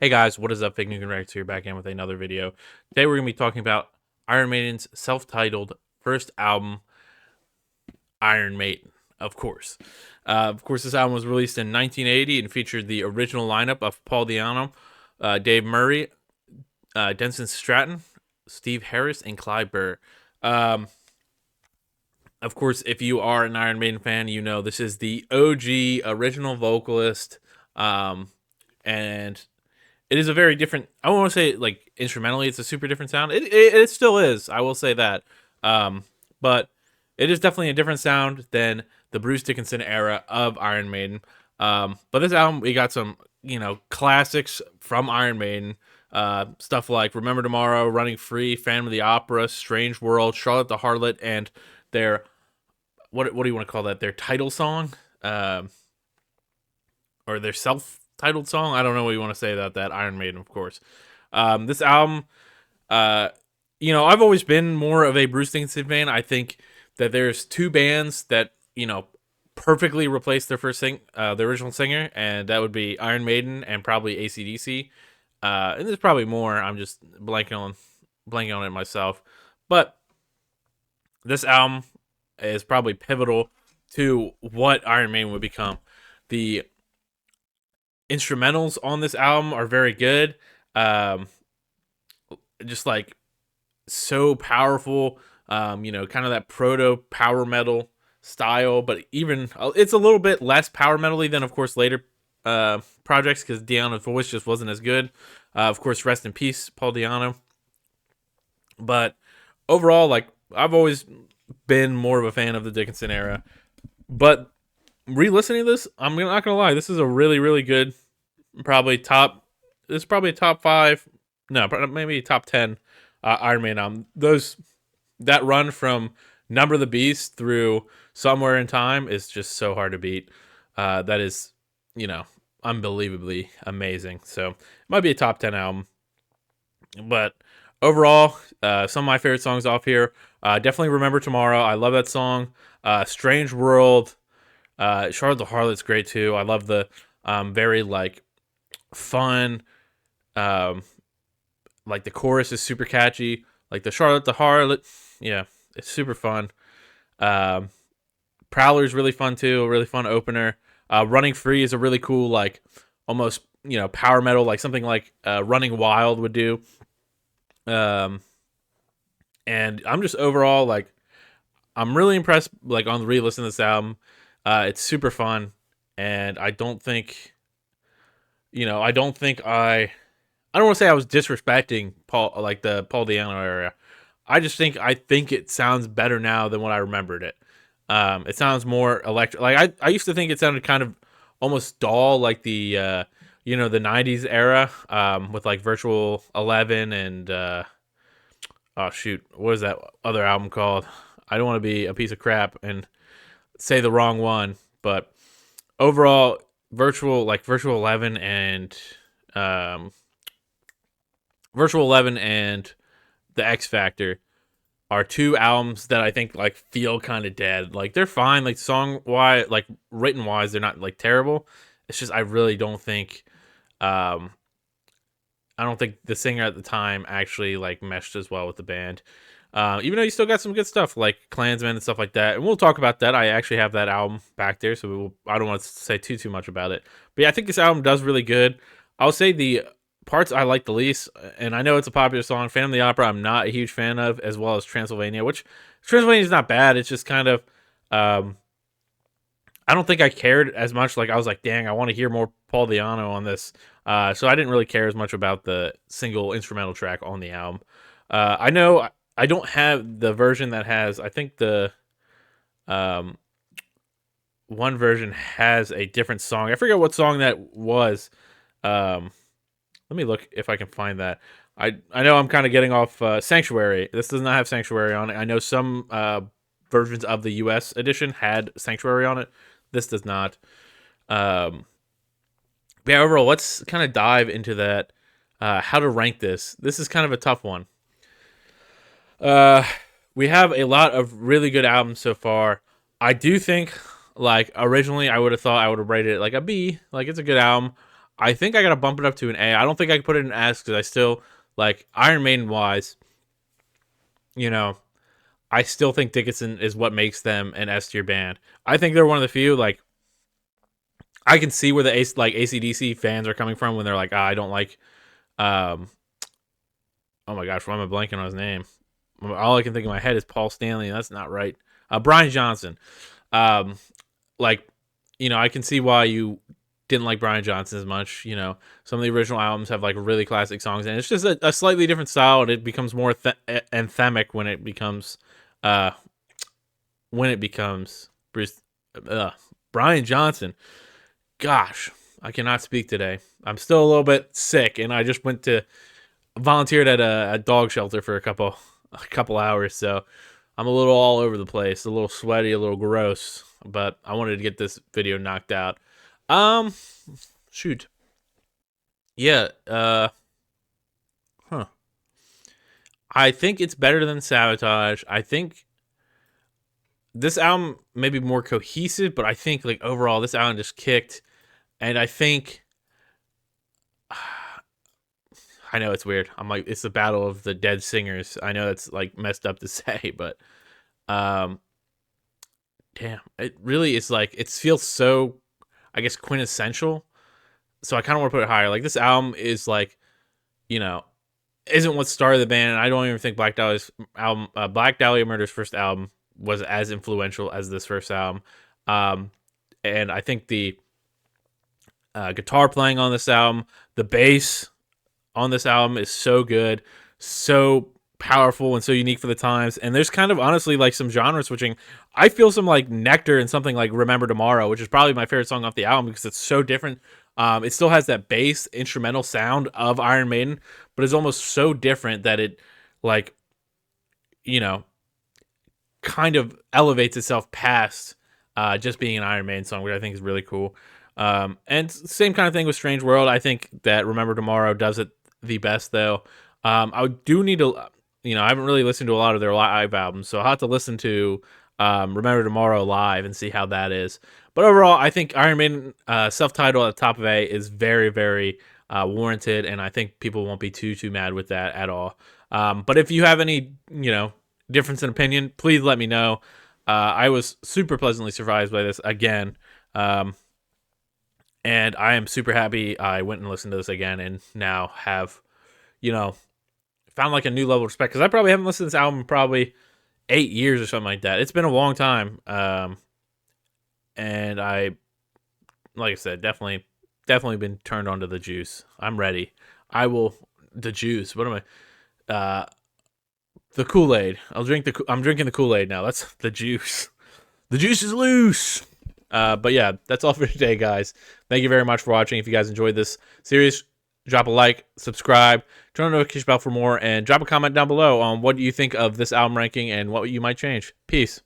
Hey guys, what is up? Fake Nuke and Rex here, back in with another video. Today we're going to be talking about Iron Maiden's self-titled first album, Iron Maiden, of course. This album was released in 1980 and featured the original lineup of Paul Di'Anno, Dave Murray, Denson Stratton, Steve Harris, and Clyde Burr. Um, of course, if you are an Iron Maiden fan, you know this is the OG original vocalist, and it is a very different. I don't want to say like instrumentally, it's a super different sound. It still is. I will say that, but it is definitely a different sound than the Bruce Dickinson era of Iron Maiden. But this album, we got some classics from Iron Maiden. Stuff like Remember Tomorrow, Running Free, Phantom of the Opera, Strange World, Charlotte the Harlot, and their what do you want to call that? Their title song, or their self-titled song. I don't know what you want to say about that. Iron Maiden, of course. This album, I've always been more of a Bruce Dickinson fan. I think that there's two bands that perfectly replaced their the original singer, and that would be Iron Maiden and probably AC/DC. And there's probably more. I'm just blanking on it myself. But this album is probably pivotal to what Iron Maiden would become. The instrumentals on this album are very good. Just like so powerful. Kind of that proto power metal style, but even it's a little bit less power metally than, of course, later projects because Di'Anno's voice just wasn't as good. Of course, rest in peace, Paul Di'Anno. But overall, like, I've always been more of a fan of the Dickinson era. But re-listening to this, I'm not gonna lie, this is a really, really good, probably top. It's probably a top 5, no, maybe top 10 Iron Man album. That run from Number the Beast through Somewhere in Time is just so hard to beat. That is, unbelievably amazing. So it might be a top 10 album. But overall, some of my favorite songs off here. Definitely Remember Tomorrow. I love that song. Strange World. Charlotte the Harlot's great too. I love the very like fun. Like the chorus is super catchy. Like the Charlotte the Harlot. Yeah, it's super fun. Prowler's really fun too. A really fun opener. Running Free is a really cool, like almost power metal, like something like Running Wild would do. And I'm just overall like I'm really impressed like on the re-listen to this album. It's super fun, and I don't think I don't want to say I was disrespecting Paul, like the Paul Di'Anno area. I think it sounds better now than when I remembered it. It sounds more electric. Like I used to think it sounded kind of almost dull, like the the '90s era, with like Virtual 11 and oh shoot, what is that other album called? I don't want to be a piece of crap and say the wrong one, but overall, Virtual 11 and um, Virtual 11 and the X Factor are two albums that I think like feel kind of dead. Like they're fine, like song wise, like written wise, they're not like terrible. It's just I really don't think, um, I don't think the singer at the time actually like meshed as well with the band. Even though you still got some good stuff like Klansman and stuff like that, and we'll talk about that. I actually have that album back there, so I don't want to say too much about it. But yeah, I think this album does really good. I'll say the parts I like the least, and I know it's a popular song, Phantom of the Opera, I'm not a huge fan of, as well as Transylvania, which Transylvania is not bad. It's just kind of, I don't think I cared as much. Like I was like, dang, I want to hear more Paul Di'Anno on this. So I didn't really care as much about the single instrumental track on the album. I know I don't have the version that has. I think the um, one version has a different song. I forget what song that was. Let me look if I can find that. I know I'm kind of getting off Sanctuary. This does not have Sanctuary on it. I know some versions of the US edition had Sanctuary on it. This does not. But yeah, overall, let's kind of dive into that. How to rank this. This is kind of a tough one. Uh, we have a lot of really good albums so far. I do think, like, originally I would have thought I would have rated it like a B. Like, it's a good album. I think I gotta bump it up to an A. I don't think I can put it in S because I still like Iron Maiden wise. You know, I still think Dickinson is what makes them an S tier band. I think they're one of the few. Like I can see where the AC/DC fans are coming from when they're like, I don't like. Um, oh my gosh, why am I blanking on his name? All I can think in my head is Paul Stanley, and that's not right. Brian Johnson. Um, like, I can see why you didn't like Brian Johnson as much. Some of the original albums have like really classic songs, and it's just a slightly different style, and it becomes more anthemic when it becomes, uh, Bruce, Brian Johnson. Gosh, I cannot speak today. I'm still a little bit sick, and I just volunteered at a dog shelter for a couple hours, so I'm a little all over the place, a little sweaty, a little gross, but I wanted to get this video knocked out. Shoot. Yeah, I think it's better than Sabotage. I think this album may be more cohesive, but I think like overall this album just kicked, and I think I know it's weird. I'm like, it's the battle of the dead singers. I know that's like messed up to say, but um damn, it really is like it feels so, I guess, quintessential. So I kind of want to put it higher. Like this album is like, you know, isn't what started the band. I don't even think Black Dahlia Murder's first album was as influential as this first album. And I think the guitar playing on this album, the bass on this album is so good, so powerful, and so unique for the times. And there's kind of honestly like some genre switching. I feel some like Nectar and something like Remember Tomorrow, which is probably my favorite song off the album because it's so different. It still has that bass instrumental sound of Iron Maiden, but it's almost so different that it like, kind of elevates itself past just being an Iron Maiden song, which I think is really cool. And same kind of thing with Strange World. I think that Remember Tomorrow does it the best, though. I do need to, I haven't really listened to a lot of their live albums, so I'll have to listen to Remember Tomorrow live and see how that is. But overall, I think Iron Maiden self-titled at the top of A is very, very warranted, and I think people won't be too mad with that at all. But if you have any, difference in opinion, please let me know. I was super pleasantly surprised by this again. And I am super happy I went and listened to this again and now have, found like a new level of respect. Because I probably haven't listened to this album in probably 8 years or something like that. It's been a long time. And I, like I said, definitely been turned on to the juice. I'm ready. The juice. What am I? The Kool-Aid. I'm drinking the Kool-Aid now. That's the juice. The juice is loose. But yeah, that's all for today, guys. Thank you very much for watching. If you guys enjoyed this series, drop a like, subscribe, turn on the notification bell for more, and drop a comment down below on what you think of this album ranking and what you might change. Peace.